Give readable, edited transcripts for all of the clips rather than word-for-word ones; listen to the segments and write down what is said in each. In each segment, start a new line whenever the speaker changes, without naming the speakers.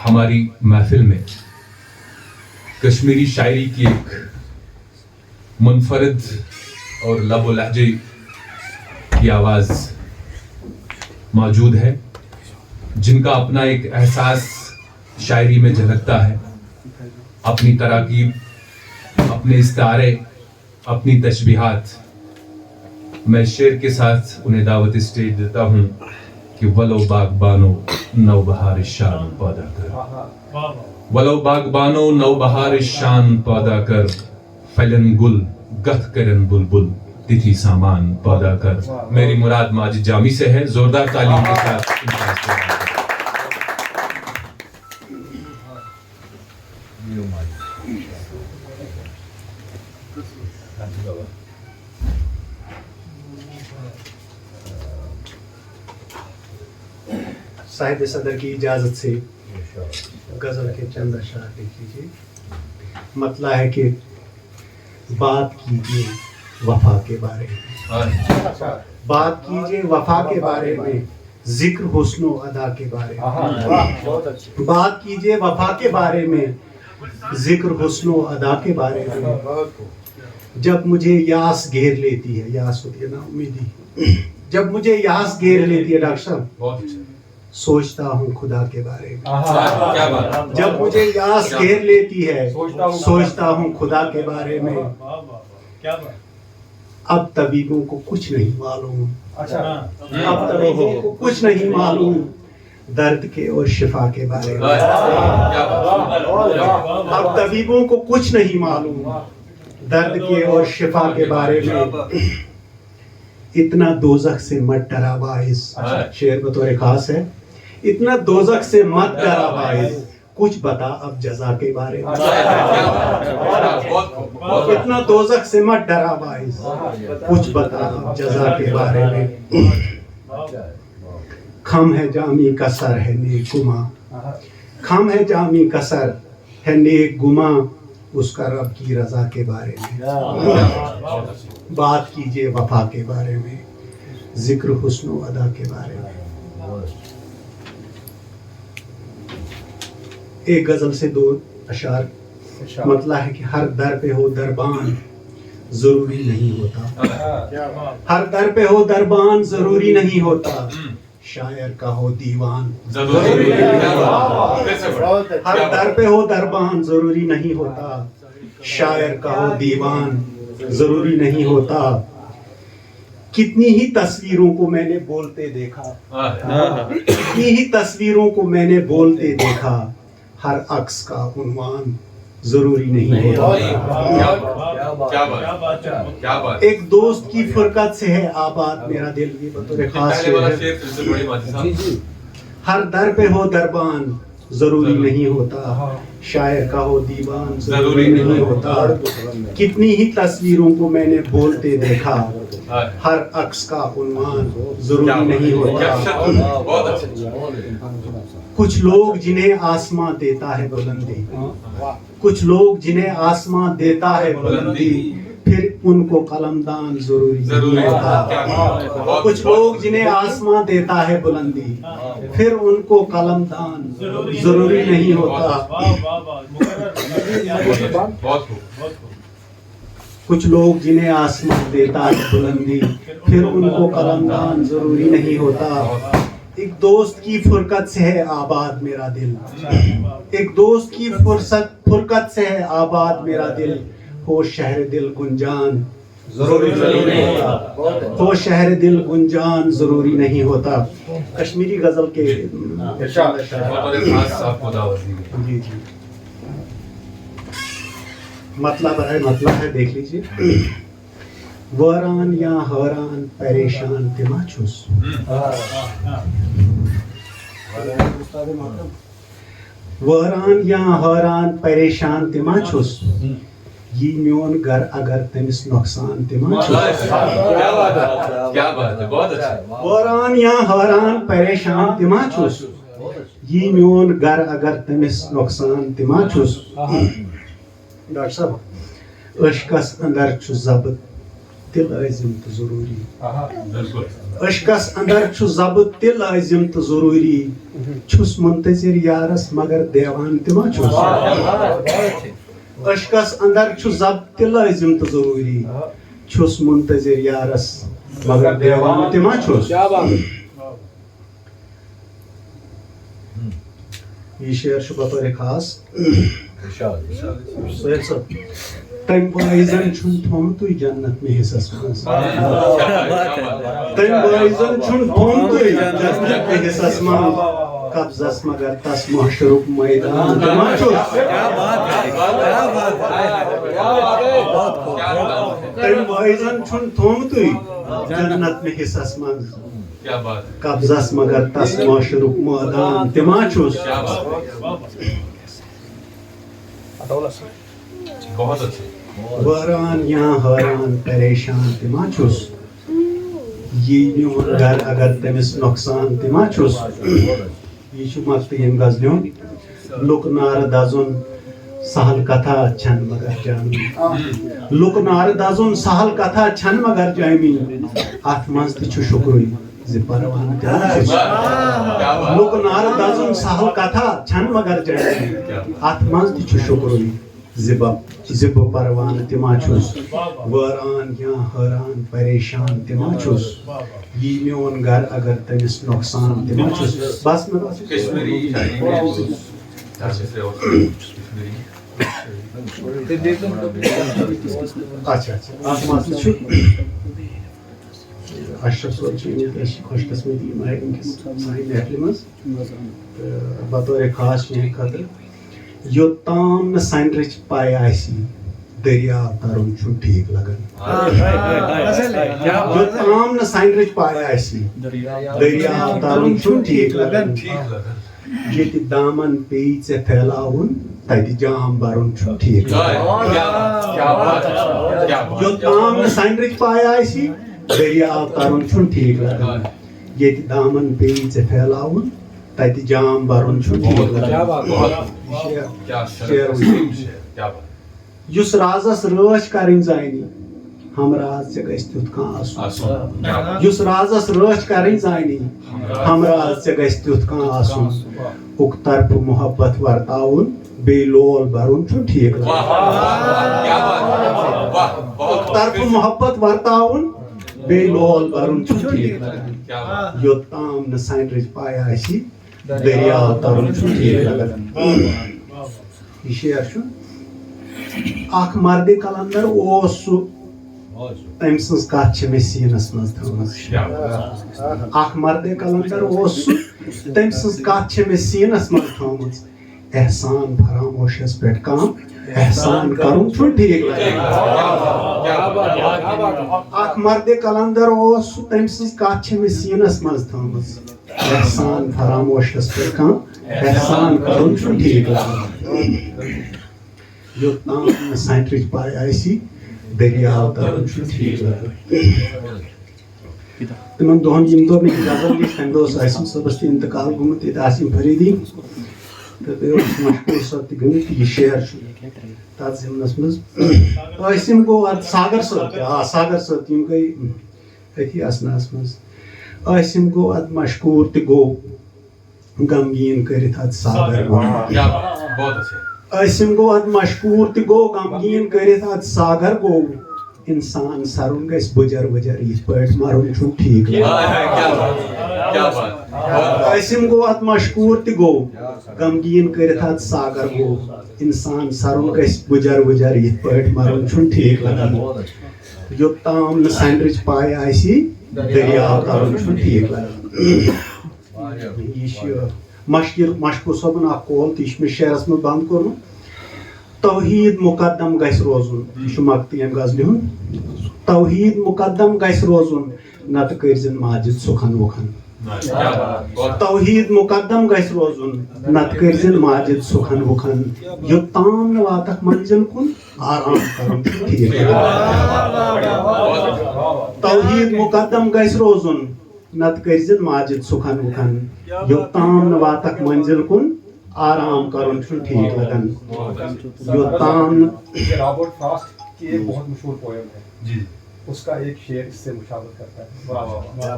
ہماری محفل میں کشمیری شاعری کی ایک منفرد اور لب و لہجے کی آواز موجود ہے، جن کا اپنا ایک احساس شاعری میں جھلکتا ہے، اپنی تراکیب، اپنے استعارے، اپنی تشبیہات۔ میں شعر کے ساتھ انہیں دعوت اسٹیج دیتا ہوں کہ ولو باغبانو نو بہار شان پیدا کر، ولو باغبانو نو بہار شان پیدا کر، فلن گل گت کرن بلبل تتھی سامان پیدا کر۔ میری مراد ماجد جامی سے ہے، زوردار تعلیم کے ساتھ
صاحب صدر کی اجازت سے غزل کے چند اشعار لکھ لیجیے۔ مطلع ہے کہ بات کیجیے وفا کے بارے میں، بات کیجیے وفا کے بارے میں، ذکر حسن و ادا کے بارے میں، بات کیجیے وفا کے بارے میں، ذکر حسن و ادا کے بارے میں۔ جب مجھے یاس گھیر لیتی ہے، یاس ہوتی ہے نا امیدی، جب مجھے یاس گھیر لیتی ہے ڈاکٹر صاحب، سوچتا ہوں خدا کے بارے میں۔ جب مجھے یاس گھیر لیتی ہے، سوچتا ہوں خدا کے بارے میں۔ اب طبیبوں کو کچھ نہیں معلوم، اب طبیبوں کو کچھ نہیں معلوم درد کے اور شفا کے بارے میں۔ اب طبیبوں کو کچھ نہیں معلوم درد کے اور شفا کے بارے میں۔ اتنا دوزخ سے مت ڈرا باعث، شعر بطور خاص ہے، اتنا دوزخ سے مت ڈرا باعث، کچھ بتا اب جزا کے بارے میں۔ اتنا دوزخ سے مت ڈرا باعث، کچھ بتا اب جزا کے بارے میں۔ خم ہے جامی کا سر ہے نیک گما، خم ہے جامی کا سر ہے نیک گما، اس کا رب کی رضا کے بارے میں۔ بات کیجئے وفا کے بارے میں، ذکر حسن و ادا کے بارے میں۔ ایک غزل سے دو اشعار۔ مطلع ہے کہ ہر در پہ ہو دربان ضروری نہیں ہوتا، ہر در پہ ہو دربان ضروری نہیں ہوتا، شاعر کا ہو دیوان ضروری نہیں ہوتا۔ ہر در پہ ہو دربان ضروری نہیں ہوتا، شاعر کا ہو دیوان ضروری نہیں ہوتا۔ کتنی ہی تصویروں کو میں نے بولتے دیکھا، کتنی ہی تصویروں کو میں نے بولتے دیکھا، ہر عکس کا عنوان ضروری نہیں ہوتا۔ ایک دوست کی فرقت سے ہے آباد میرا دل، یہ بطور خاص ہے۔ ہر در پہ ہو دربان ضروری نہیں ہوتا، شاعر کا ہو دیوان ضروری نہیں ہوتا۔ کتنی ہی تصویروں کو میں نے بولتے دیکھا، ہر عکس کا عنوان ضروری نہیں ہوتا۔ کچھ لوگ جنہیں آسماں دیتا ہے بلندی، کچھ لوگ جنہیں آسماں دیتا ہے بلندی، پھر ان کو قلمدان ضروری نہیں ہوتا۔ کچھ لوگ جنہیں آسماں دیتا ہے بلندی، پھر ان کو قلمدان ضروری نہیں ہوتا۔ کچھ لوگ جنہیں آسمان دیتا ہے بلندی، پھر ان کو قلمدان ضروری نہیں ہوتا۔ ایک دوست کی فرقت سے ہے آباد میرا دل، ایک دوست کی فرقت سے ہے آباد میرا دل، ہو شہر دل گنجان ضروری نہیں ہوتا، ہو شہر دل گنجان ضروری نہیں ہوتا۔ کشمیری غزل کے جی جی مطلب ہے، مطلب ہے دیکھ لیجیے۔ واران یا حیران پریشان تما چھس، واران یا حیران پریشان تما چھس، یہ میون گھر اگر تمس نقصان تما چھس۔ واران یا حیران پریشان تما چھس، یہ میون گھر اگر تمس نقصان تما چھس۔ ڈاکٹر صاحب عشقس اندر چھ ضبط تل لازم تو ضروری
بالکل
اشکس اندر چھُ ضبط تہِ لازم تو ضروری چھُس منتظر یارس مگر دیوان تہِ ما چھُس اشکس اندر چھُ ضبط تہِ لازم تو ضروری چھُس منتظر یارس مگر دیوان تہِ ما چھُس یہ شعر چھُ بطور خاص سہیل صٲب تمہِ بٲیزن چھُنہٕ تھومتُے جنت مےٚ حصس منٛز تمہِ بٲیزن چھُنہٕ تھومتُے جنت مےٚ حصس منٛز قبضس مگر تس محشرُک میدان تہِ ما چھُس تمہِ بٲیزن چھُنہٕ تھومتُے جنت مےٚ حصس منٛز قبضس مگر تس محشرُک میدان تہِ ما چھُس
بہت اچھا
وٲران یا حٲران پریشان تہِ ما چھُس یی میون گھر اگر تٔمِس نۄقصان تہِ ما چھُس یہِ چھُ مقطعہٕ ییٚمہِ غزلہِ ہُنٛد لُکہٕ نارٕ دزُن سہل کتھا چھنہٕ مگر جامی لُکہٕ نارٕ دزُن سہل کتھا چھنہٕ مگر جامی اتھ منٛز تہِ چھُ شُکرُے زِ پروانہٕ تہِ ما چھُس لُکہٕ نارٕ دزُن سہل کتھا چھنہٕ مگر جامی اتھ منٛز تہِ چھُ شُکرُے زِ بہٕ پروانہٕ تہِ ما چھُس وٲران یا حٲران پریشان تہِ ما چھُس یی میون گھر اگر تٔمِس نۄقصان تہِ ما چھُس بس مےٚ باسان
کشمیری
اچھا اچھا اتھ مسلہٕ چھُ اشرف صٲب چھِ أمِس خۄش قسمتی یِم آیہِ وٕنکٮ۪س سانہِ محفلہِ منٛز تہٕ بطورِ خاص چھِ یِہنٛدِ خٲطرٕ یوٚتام نہٕ سنڈرٕچ پاے آسہِ دٔریاو ترُن چھُنہٕ ٹھیٖک لگان یوٚتام نہٕ سنڈرٕچ پاے آسہِ دٔریاو ترُن چھُنہٕ ٹھیٖک لگان ییٚتہِ دامن پیٚیہِ ژےٚ پھیلاوُن تتہِ جام برُن چھُنہٕ ٹھیٖک لگان یوٚتام نہٕ سنڈرٕچ پاے آسہِ دٔریاو ترُن چھُنہٕ ٹھیٖک لگان ییٚتہِ دامن پیٚیہِ ژےٚ پھیلاوُن تتہِ جام برُن چھُنہٕ ٹھیٖک لگان یُس رازس رٲچھ کرٕنۍ زانہِ ہمراز ژےٚ گژھِ تیُتھ کانٛہہ آسُن یُس رازس رٲچھ کرٕنۍ زانہِ ہمراز ژےٚ گژھِ تیُتھ کانٛہہ آسُن اُک طرفہٕ محبت ورتاوُن بیٚیہِ لول برُن چھُنہٕ ٹھیٖک لگان اُک طرفہٕ محبت ورتاوُن بیٚیہِ لول برُن چھُنہٕ ٹھیٖک لگان یوٚتام نہٕ سنڈرٕچ پاے آسہِ دٔریاو ترُن چھُنہٕ ٹھیٖک لگان یہِ شعر چھُ اکھ مردِ کلندر اوس سُہ تٔمۍ سٕنٛز کتھ چھِ مےٚ سیٖنس منٛز تھٲومٕژ اکھ مردِ کلندر اوس سُہ تٔمۍ سٕنٛز کتھ چھِ مےٚ سیٖنس منٛز تھٲومٕژ احسان فراموشس پٮ۪ٹھ کم احسان کرُن چھُنہٕ ٹھیٖک لگان اکھ مردِ کلندر اوس سُہ تٔمۍ سٕنٛز کتھ چھِ مےٚ سیٖنس منٛز تھٲومٕژ احسان فراموشس پٮ۪ٹھ کم احسان کرُن چھُنہٕ ٹھیٖک لگان یوٚتام نہٕ سنڈرٕچ پاے آسہِ دٔریاو ترُن چھُنہٕ ٹھیٖک لگان تِمن دۄہن ییٚمہِ دۄہ مےٚ غزل لیٖچھ تمہِ دۄہ اوس عاصم صٲبس تہِ انتقال گوٚمُت ییٚتہِ عاصم فریٖدی تہٕ بیٚیہِ اوس مشکوٗر صٲب تہِ گٔمٕتۍ یہِ شعر چھُ تتھ ضمنس منٛز عاصم گوٚو اتھ ساگر صٲب تہِ ساگر صٲب تہِ یِم گٔے أتھی اسناہس منٛز عاصم گوٚو ادٕ مشکوٗر تہِ گوٚو غمگیٖن کٔرِتھ ادٕ ساگر گوٚو عاصم گوٚو ادٕ مشکوٗر تہِ گوٚو غمگیٖن کٔرِتھ ادٕ ساگر گوٚو انسان سرُن گژھِ بُجر وُجر یِتھ پٲٹھۍ مرُن چھُنہٕ ٹھیٖک عاصم گوٚو ادٕ مشکوٗر تہِ گوٚو غمگیٖن کٔرِتھ ادٕ ساگر گوٚو انسان سرُن گژھِ بُجر وُجر یِتھ پٲٹھۍ مرُن چھُنہٕ ٹھیٖک لگان یوٚتام نہٕ سنڈرٕچ پاے آسہِ دٔریاو ترُن چھُنہٕ ٹھیٖک لگان یہِ چھُ مشکوٗر صٲبن اکھ قول تہِ یہِ چھُ مےٚ شعرس منٛز بنٛد کوٚرمُت توحیٖد مُقدم گژھِ روزُن یہِ چھُ مقطعہٕ ییٚمہِ غزلہِ ہُنٛد توحیٖد مُقدم گژھِ روزُن نتہٕ کٔرۍزٮ۪ن ماجد سُکھن وُکھن توحیٖد مُقدم گژھِ روزُن نتہٕ کٔرۍزٮ۪ن ماجد سُکھن وُکھن یوٚتام نہٕ واتکھ منزِل کُن آرام کرُن چھُ ٹھیٖک توحیٖد مُقدم گژھِ روزُن نتہٕ کٔرۍزٮ۪ن ماجد سُکھن وُکھن یوٚتام نہٕ واتکھ منزِل کُن آرام کرُن چھُنہٕ ٹھیٖک لگان یوٚتام
اس کا ایک شعر اس سے مشابہت کرتا ہے.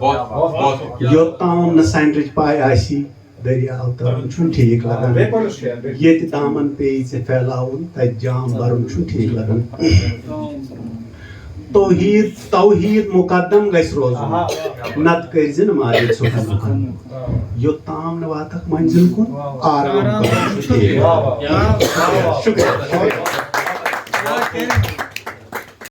بہت بہت
یوتام نہ سینڈرچ پائے آسی دریاو ترن چھُن ٹھیک لگان یت دامن پیٚیہِ ژےٚ پھیلاوُن تتہِ جام برُن چھُن ٹھیک لگان. توحید مقدم گژھِ روزُن نت کٔرزِ نہٕ ماجد سُکن لُکن یوٚتام نہٕ واتکھ منزِل کُن آرام کرُن چھُ ٹھیک. شُکریہ.